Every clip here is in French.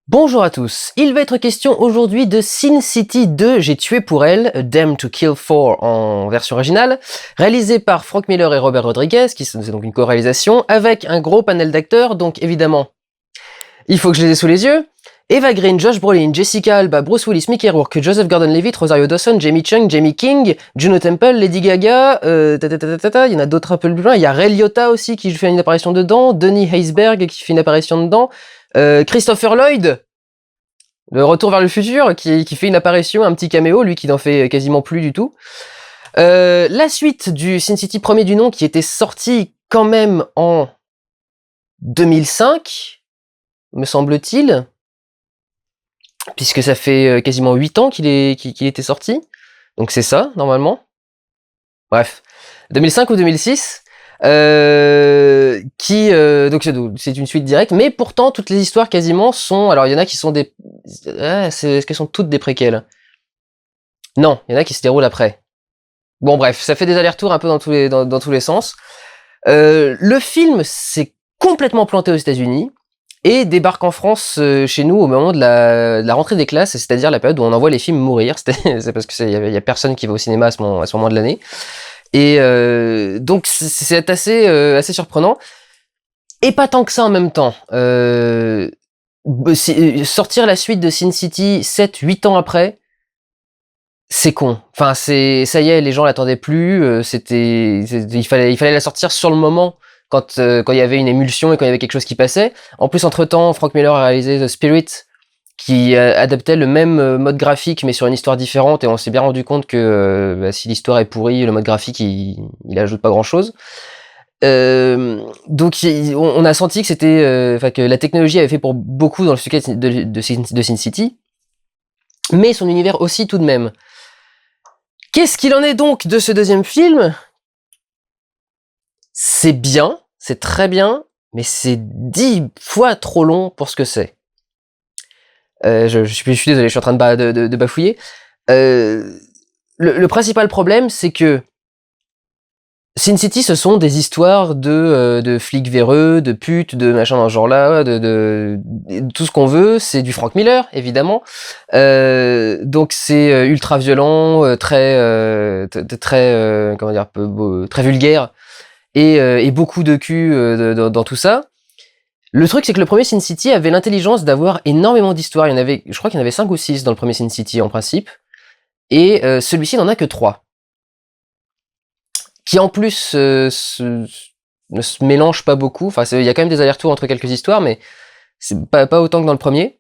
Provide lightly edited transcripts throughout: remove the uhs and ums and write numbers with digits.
Bonjour à tous, il va être question aujourd'hui de Sin City 2, J'ai tué pour elle, A Damned to Kill For en version originale, réalisé par Frank Miller et Robert Rodriguez, c'est donc une co-réalisation, avec un gros panel d'acteurs, donc évidemment, il faut que je les ai sous les yeux. Eva Green, Josh Brolin, Jessica Alba, Bruce Willis, Mickey Rourke, Joseph Gordon-Levitt, Rosario Dawson, Jamie Chung, Jamie King, Juno Temple, Lady Gaga, il y en a d'autres un peu plus loin, il y a Ray Liotta aussi qui fait une apparition dedans, Donny Haysbert qui fait une apparition dedans, Christopher Lloyd, le Retour vers le futur, qui fait une apparition, un petit caméo, lui qui n'en fait quasiment plus du tout. La suite du Sin City premier du nom qui était sorti quand même en 2005, me semble-t-il, puisque ça fait quasiment 8 ans qu'il était sorti, donc c'est ça, normalement. Bref, 2005 ou 2006, donc c'est une suite directe, mais pourtant toutes les histoires quasiment sont, alors il y en a qui sont des, est-ce qu'elles sont toutes des préquels? Non, il y en a qui se déroulent après. Bon bref, ça fait des allers-retours un peu dans tous les sens. Le film s'est complètement planté aux États-Unis et débarque en France chez nous au moment de la rentrée des classes, c'est-à-dire la période où on envoie les films mourir. C'est parce que il y a personne qui va au cinéma à ce moment de l'année. Et donc c'est assez surprenant. Et pas tant que ça en même temps. Sortir la suite de Sin City 7-8 ans après, c'est con. Enfin, ça y est, les gens l'attendaient plus. Il fallait la sortir sur le moment quand il y avait une émulsion et quand il y avait quelque chose qui passait. En plus, entre-temps, Frank Miller a réalisé The Spirit, qui adaptait le même mode graphique mais sur une histoire différente, et on s'est bien rendu compte que si l'histoire est pourrie, le mode graphique il ajoute pas grand-chose. Donc on a senti que que la technologie avait fait pour beaucoup dans le succès de Sin City, mais son univers aussi tout de même. Qu'est-ce qu'il en est donc de ce deuxième film? C'est bien, c'est très bien, mais c'est 10 fois trop long pour ce que c'est. Je suis désolé, je suis en train de bafouiller. Le principal problème, c'est que Sin City, ce sont des histoires de flics véreux, de putes, de machin dans ce genre-là, de tout ce qu'on veut. C'est du Frank Miller, évidemment. Donc c'est ultra violent, très comment dire, très vulgaire, et beaucoup de cul dans tout ça. Le truc, c'est que le premier Sin City avait l'intelligence d'avoir énormément d'histoires. Je crois qu'il y en avait 5 ou 6 dans le premier Sin City en principe, et celui-ci n'en a que 3. Qui en plus ne se mélange pas beaucoup. Enfin, il y a quand même des allers-retours entre quelques histoires, mais c'est pas autant que dans le premier.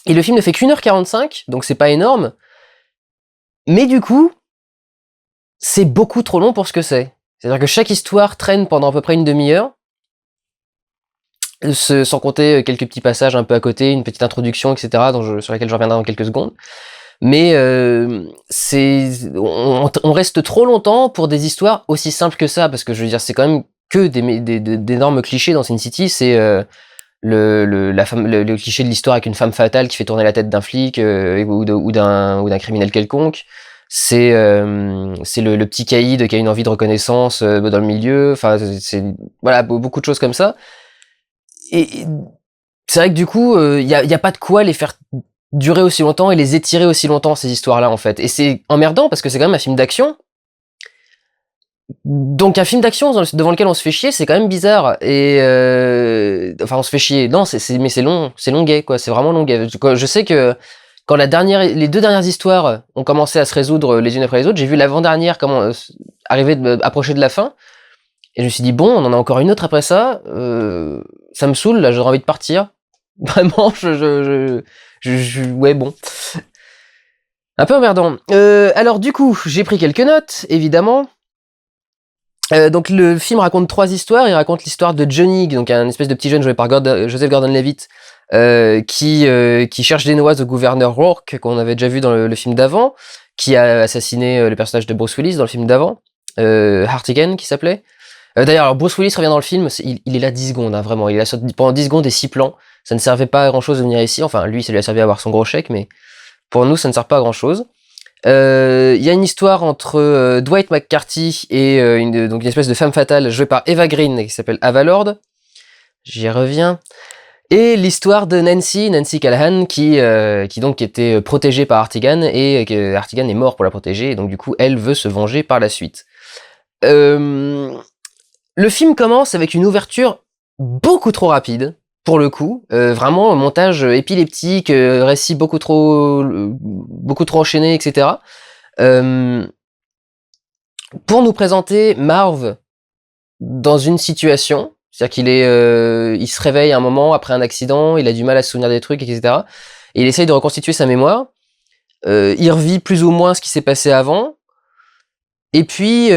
Et le film ne fait qu'1h45, donc c'est pas énorme. Mais du coup, c'est beaucoup trop long pour ce que c'est. C'est-à-dire que chaque histoire traîne pendant à peu près une demi-heure, sans compter quelques petits passages un peu à côté, une petite introduction, etc., sur laquelle je reviendrai dans quelques secondes. Mais on reste trop longtemps pour des histoires aussi simples que ça, parce que je veux dire, c'est quand même que d'énormes clichés dans Sin City. C'est le cliché de l'histoire avec une femme fatale qui fait tourner la tête d'un flic ou d'un criminel quelconque. C'est le petit caïd qui a une envie de reconnaissance dans le milieu. Enfin, c'est voilà, beaucoup de choses comme ça. Et c'est vrai que du coup, y a pas de quoi les faire durer aussi longtemps et les étirer aussi longtemps, ces histoires-là, en fait. Et c'est emmerdant parce que c'est quand même un film d'action. Donc un film d'action devant lequel on se fait chier, c'est quand même bizarre. Et enfin, on se fait chier. Non, mais c'est longuet, quoi. C'est vraiment longuet. Je sais que quand les 2 dernières histoires ont commencé à se résoudre les unes après les autres, j'ai vu l'avant-dernière approcher de la fin. Et je me suis dit, bon, on en a encore une autre après ça. Ça me saoule, là, j'aurais envie de partir. Vraiment, ouais, bon. Un peu emmerdant. Alors, du coup, j'ai pris quelques notes, évidemment. Donc, le film raconte 3 histoires. Il raconte l'histoire de Johnny, donc un espèce de petit jeune joué par Joseph Gordon-Levitt, qui cherche des noix au gouverneur Rourke, qu'on avait déjà vu dans le film d'avant, qui a assassiné le personnage de Bruce Willis dans le film d'avant, Hartigan, qui s'appelait. D'ailleurs, Bruce Willis revient dans le film, il est là 10 secondes, hein, vraiment. Il est là pendant 10 secondes et 6 plans. Ça ne servait pas à grand chose de venir ici. Enfin, lui, ça lui a servi à avoir son gros chèque, mais pour nous, ça ne sert pas à grand chose. Il y a une histoire entre Dwight McCarthy et donc une espèce de femme fatale jouée par Eva Green qui s'appelle Ava Lord. J'y reviens. Et l'histoire de Nancy Callahan, qui donc était protégée par Artigan, et que Artigan est mort pour la protéger, et donc du coup, elle veut se venger par la suite. Le film commence avec une ouverture beaucoup trop rapide, pour le coup. Vraiment, un montage épileptique, récit beaucoup trop enchaîné, etc. Pour nous présenter Marv dans une situation, c'est-à-dire il se réveille à un moment après un accident, il a du mal à se souvenir des trucs, etc. Et il essaye de reconstituer sa mémoire. Il revit plus ou moins ce qui s'est passé avant. Et puis,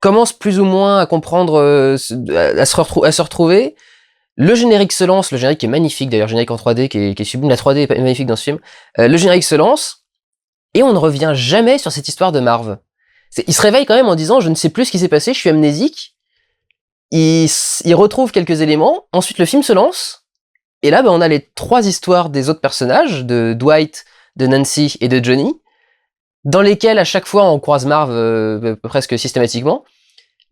commence plus ou moins à comprendre, à se retrouver. Le générique se lance, le générique est magnifique d'ailleurs, générique en 3D qui est sublime, la 3D est magnifique dans ce film. Le générique se lance, et on ne revient jamais sur cette histoire de Marv. Il se réveille quand même en disant « je ne sais plus ce qui s'est passé, je suis amnésique ». Il retrouve quelques éléments, ensuite le film se lance, et là on a les 3 histoires des autres personnages, de Dwight, de Nancy et de Johnny, dans lesquels à chaque fois on croise Marv presque systématiquement,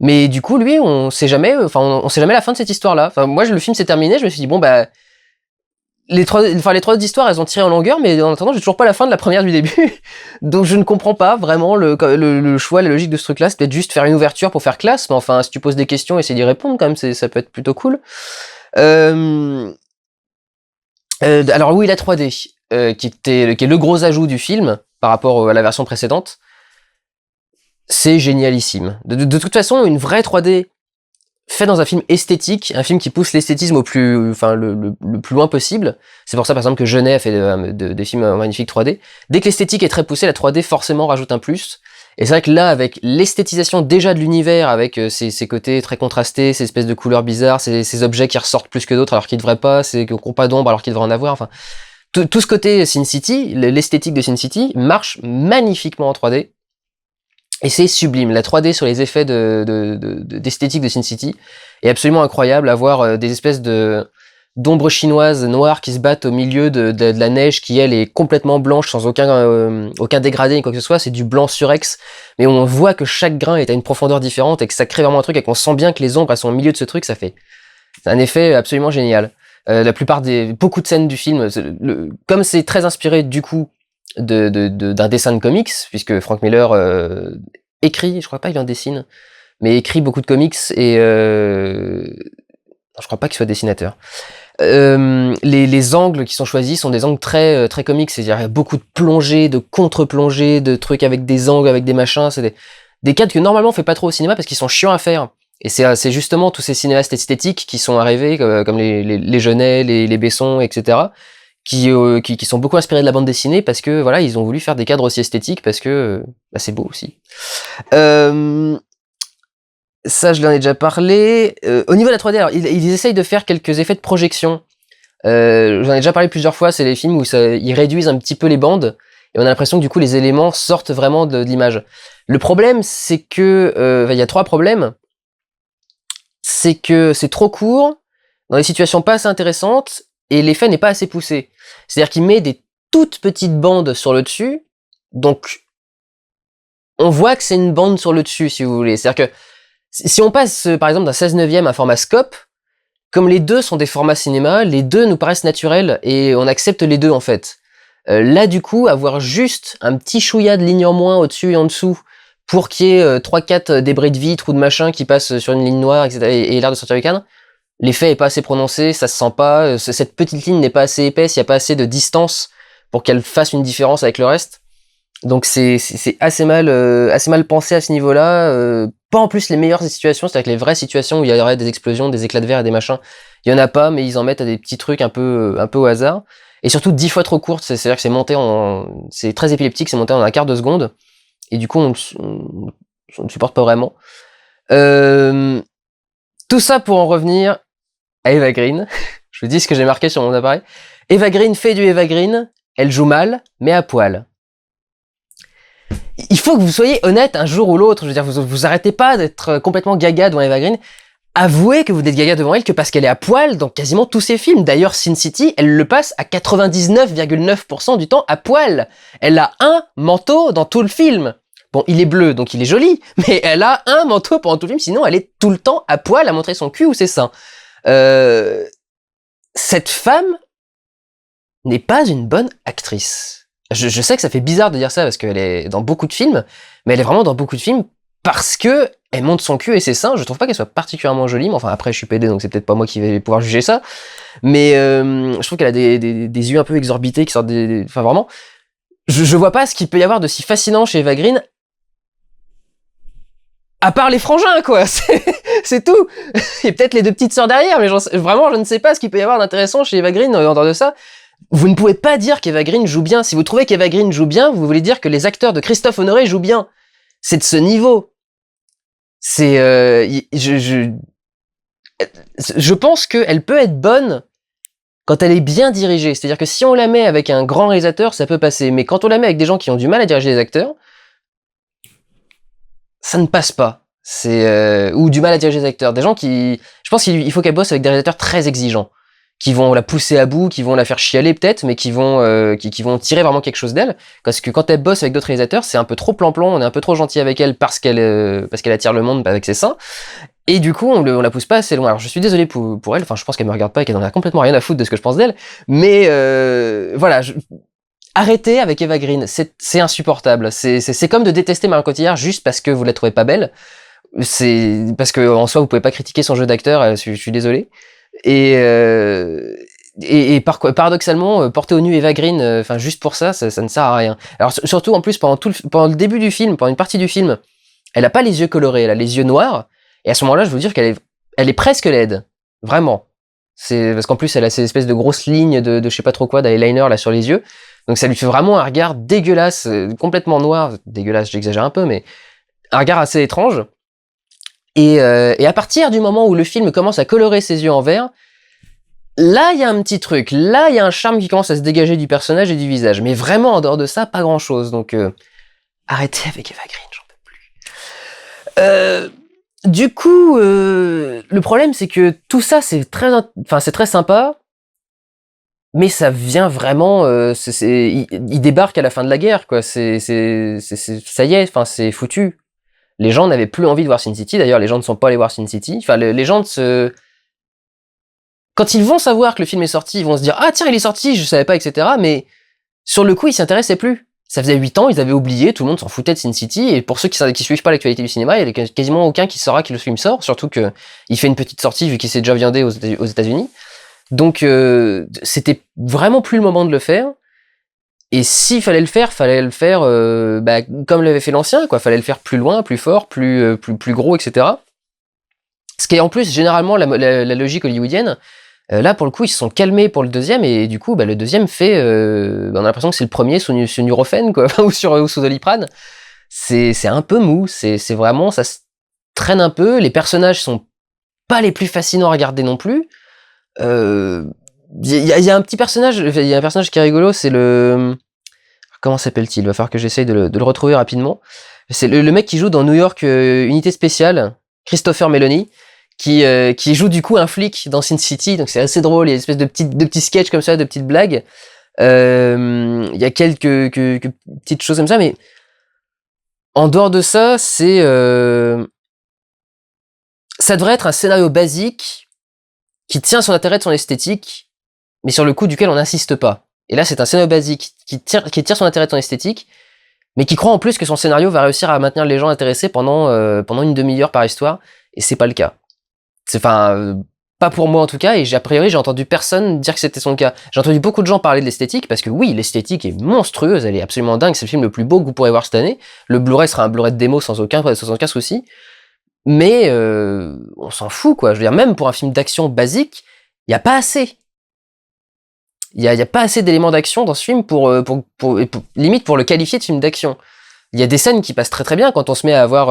mais du coup lui on sait jamais la fin de cette histoire-là. Enfin moi le film s'est terminé, je me suis dit bon bah les trois histoires elles ont tiré en longueur, mais en attendant j'ai toujours pas la fin de la première du début. Donc je ne comprends pas vraiment le choix, la logique de ce truc là. C'est peut-être juste faire une ouverture pour faire classe, mais enfin si tu poses des questions, essayer d'y répondre quand même, ça peut être plutôt cool. Alors oui, la 3D qui est le gros ajout du film par rapport à la version précédente, c'est génialissime. De toute façon, une vraie 3D fait dans un film esthétique, un film qui pousse l'esthétisme le plus loin possible. C'est pour ça, par exemple, que Jeunet a fait des films magnifiques 3D. Dès que l'esthétique est très poussée, la 3D forcément rajoute un plus. Et c'est vrai que là, avec l'esthétisation déjà de l'univers, avec ces côtés très contrastés, ces espèces de couleurs bizarres, ces objets qui ressortent plus que d'autres alors qu'ils devraient pas, qui n'ont pas d'ombre alors qu'ils devraient en avoir, enfin, tout ce côté Sin City, l'esthétique de Sin City, marche magnifiquement en 3D. Et c'est sublime. La 3D sur les effets d'esthétique de Sin City est absolument incroyable. À voir des espèces d'ombres chinoises noires qui se battent au milieu de la neige qui, elle, est complètement blanche, sans aucun dégradé ni quoi que ce soit. C'est du blanc surex. Mais on voit que chaque grain est à une profondeur différente et que ça crée vraiment un truc et qu'on sent bien que les ombres, elles sont au milieu de ce truc. C'est un effet absolument génial. Beaucoup de scènes du film, comme c'est très inspiré du coup d'un dessin de comics, puisque Frank Miller écrit, je crois pas qu'il en dessine, mais écrit beaucoup de comics et je crois pas qu'il soit dessinateur. Les angles qui sont choisis sont des angles très très comics, c'est-à-dire il y a beaucoup de plongées, de contre-plongées, de trucs avec des angles, avec des machins, c'est des cadres que normalement on fait pas trop au cinéma parce qu'ils sont chiants à faire. Et c'est justement tous ces cinéastes esthétiques qui sont arrivés, comme les Jeunet, les Besson, etc., qui sont beaucoup inspirés de la bande dessinée parce que voilà, ils ont voulu faire des cadres aussi esthétiques parce que c'est beau aussi. Ça, je l'en ai déjà parlé. Au niveau de la 3D, alors, ils essayent de faire quelques effets de projection. J'en ai déjà parlé plusieurs fois, c'est les films où ils réduisent un petit peu les bandes et on a l'impression que du coup les éléments sortent vraiment de l'image. Le problème, c'est que il y a 3 problèmes. C'est que c'est trop court, dans des situations pas assez intéressantes, et l'effet n'est pas assez poussé. C'est-à-dire qu'il met des toutes petites bandes sur le dessus, donc on voit que c'est une bande sur le dessus, si vous voulez. C'est-à-dire que si on passe, par exemple, d'un 16/9 à un format scope, comme les deux sont des formats cinéma, les deux nous paraissent naturels, et on accepte les deux, en fait. Là, du coup, avoir juste un petit chouïa de ligne en moins au-dessus et en dessous, pour qu'il y ait 3-4 débris de vitre ou de machin qui passent sur une ligne noire, etc., et l'air de sortir du cadre, l'effet est pas assez prononcé, ça se sent pas, cette petite ligne n'est pas assez épaisse, il y a pas assez de distance pour qu'elle fasse une différence avec le reste. Donc c'est assez mal pensé à ce niveau-là. Pas en plus les meilleures situations, c'est-à-dire que les vraies situations où il y aurait des explosions, des éclats de verre et des machins, il y en a pas, mais ils en mettent à des petits trucs un peu au hasard. Et surtout 10 fois trop courte, c'est-à-dire que c'est très épileptique, c'est monté en un quart de seconde. Et du coup, on ne supporte pas vraiment. Tout ça pour en revenir à Eva Green. Je vous dis ce que j'ai marqué sur mon appareil. Eva Green fait du Eva Green. Elle joue mal, mais à poil. Il faut que vous soyez honnête un jour ou l'autre. Je veux dire, vous arrêtez pas d'être complètement gaga devant Eva Green. Avouez que vous êtes gaga devant elle que parce qu'elle est à poil dans quasiment tous ses films. D'ailleurs, Sin City, elle le passe à 99,9% du temps à poil. Elle a un manteau dans tout le film. Bon, il est bleu, donc il est joli, mais elle a un manteau pendant tout le film, sinon elle est tout le temps à poil à montrer son cul ou ses seins. cette femme n'est pas une bonne actrice. Je sais que ça fait bizarre de dire ça parce qu'elle est dans beaucoup de films, mais elle est vraiment dans beaucoup de films parce que elle monte son cul et ses seins. Je trouve pas qu'elle soit particulièrement jolie, mais enfin après je suis pédé donc c'est peut-être pas moi qui vais pouvoir juger ça. Mais je trouve qu'elle a des yeux un peu exorbités qui sortent enfin vraiment, je vois pas ce qu'il peut y avoir de si fascinant chez Eva Green. À part les frangins, quoi, c'est tout. Et peut-être les deux petites sœurs derrière, mais vraiment, je ne sais pas ce qu'il peut y avoir d'intéressant chez Eva Green en dehors de ça. Vous ne pouvez pas dire qu'Eva Green joue bien. Si vous trouvez qu'Eva Green joue bien, vous voulez dire que les acteurs de Christophe Honoré jouent bien. C'est de ce niveau. C'est, je pense qu'elle peut être bonne quand elle est bien dirigée. C'est-à-dire que si on la met avec un grand réalisateur, ça peut passer. Mais quand on la met avec des gens qui ont du mal à diriger les acteurs, ça ne passe pas. C'est ou du mal à diriger les acteurs. Des gens qui, je pense qu'il faut qu'elle bosse avec des réalisateurs très exigeants, qui vont la pousser à bout, qui vont la faire chialer peut-être, mais qui vont tirer vraiment quelque chose d'elle. Parce que quand elle bosse avec d'autres réalisateurs, c'est un peu trop plan-plan, on est un peu trop gentil avec elle parce qu'elle attire le monde avec ses seins. Et du coup, on la pousse pas assez loin. Alors je suis désolé pour elle. Enfin, je pense qu'elle me regarde pas et qu'elle en a complètement rien à foutre de ce que je pense d'elle. Mais voilà. Arrêtez avec Eva Green, c'est insupportable. C'est comme de détester Marion Cotillard juste parce que vous la trouvez pas belle. C'est parce que en soi vous pouvez pas critiquer son jeu d'acteur. Je suis désolé. Et paradoxalement, porter au nu Eva Green, enfin juste pour ça ne sert à rien. Alors surtout en plus pendant le début du film, pendant une partie du film, elle a pas les yeux colorés, elle a les yeux noirs. Et à ce moment-là, je veux dire qu'elle est presque laide, vraiment. C'est parce qu'en plus elle a ces espèces de grosses lignes de je sais pas trop quoi d'eyeliner là sur les yeux. Donc ça lui fait vraiment un regard dégueulasse, complètement noir, dégueulasse, j'exagère un peu, mais un regard assez étrange. Et à partir du moment où le film commence à colorer ses yeux en vert, là il y a un petit truc, là il y a un charme qui commence à se dégager du personnage et du visage. Mais vraiment en dehors de ça, pas grand chose. Donc arrêtez avec Eva Green, j'en peux plus. Du coup, le problème c'est que tout ça c'est très sympa. Mais ça vient vraiment, il débarque à la fin de la guerre, quoi. Ça y est, enfin, c'est foutu. Les gens n'avaient plus envie de voir Sin City. D'ailleurs, les gens ne sont pas allés voir Sin City. Enfin, les gens quand ils vont savoir que le film est sorti, ils vont se dire, ah tiens, il est sorti, je savais pas, etc. Mais sur le coup, ils s'y intéressaient plus. Ça faisait 8 ans, ils avaient oublié, tout le monde s'en foutait de Sin City. Et pour ceux qui suivent pas l'actualité du cinéma, il y a quasiment aucun qui saura que le film sort. Surtout que il fait une petite sortie vu qu'il s'est déjà viandé aux États-Unis. Donc c'était vraiment plus le moment de le faire. Et s'il fallait le faire comme l'avait fait l'ancien, quoi. Fallait le faire plus loin, plus fort, plus gros, etc. Ce qui est en plus généralement la logique hollywoodienne. Là pour le coup ils se sont calmés pour le deuxième et du coup le deuxième fait, on a l'impression que c'est le premier sous Nurofen, quoi, ou sous Doliprane. C'est un peu mou, c'est vraiment, ça se traîne un peu. Les personnages sont pas les plus fascinants à regarder non plus. Il y a un petit personnage, il y a un personnage qui est rigolo, c'est comment s'appelle-t-il? Il va falloir que j'essaye de le retrouver rapidement. C'est le mec qui joue dans New York Unité Spéciale, Christopher Meloni, qui joue du coup un flic dans Sin City, donc c'est assez drôle, il y a une espèce de petits sketchs comme ça, de petites blagues. Il y a quelques petites choses comme ça, mais en dehors de ça, ça devrait être un scénario basique qui tient son intérêt de son esthétique, mais sur le coup duquel on n'insiste pas. Et là, c'est un scénario basique qui tire son intérêt de son esthétique, mais qui croit en plus que son scénario va réussir à maintenir les gens intéressés pendant une demi-heure par histoire, et c'est pas le cas. Pas pour moi en tout cas, et a priori j'ai entendu personne dire que c'était son cas. J'ai entendu beaucoup de gens parler de l'esthétique, parce que oui, l'esthétique est monstrueuse, elle est absolument dingue, c'est le film le plus beau que vous pourrez voir cette année. Le Blu-ray sera un Blu-ray de démo sans aucun souci. Mais on s'en fout, quoi. Je veux dire, même pour un film d'action basique, il y a pas assez. Il y a pas assez d'éléments d'action dans ce film pour limite pour le qualifier de film d'action. Il y a des scènes qui passent très très bien quand on se met à voir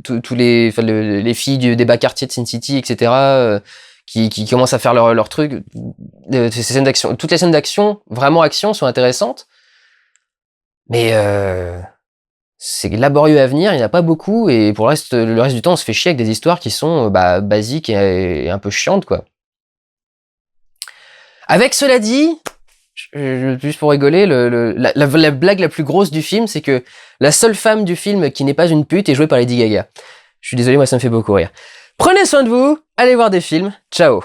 tous les filles des bas quartiers de Sin City, etc. Qui commencent à faire leur truc. Ces scènes d'action, toutes les scènes d'action, vraiment action, sont intéressantes. Mais c'est laborieux à venir, il n'y en a pas beaucoup, et pour le reste du temps, on se fait chier avec des histoires qui sont basiques et un peu chiantes, quoi. Avec cela dit, juste pour rigoler, la blague la plus grosse du film, c'est que la seule femme du film qui n'est pas une pute est jouée par Lady Gaga. Je suis désolé, moi ça me fait beaucoup rire. Prenez soin de vous, allez voir des films, ciao.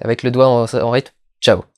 Avec le doigt en rythme. Ciao.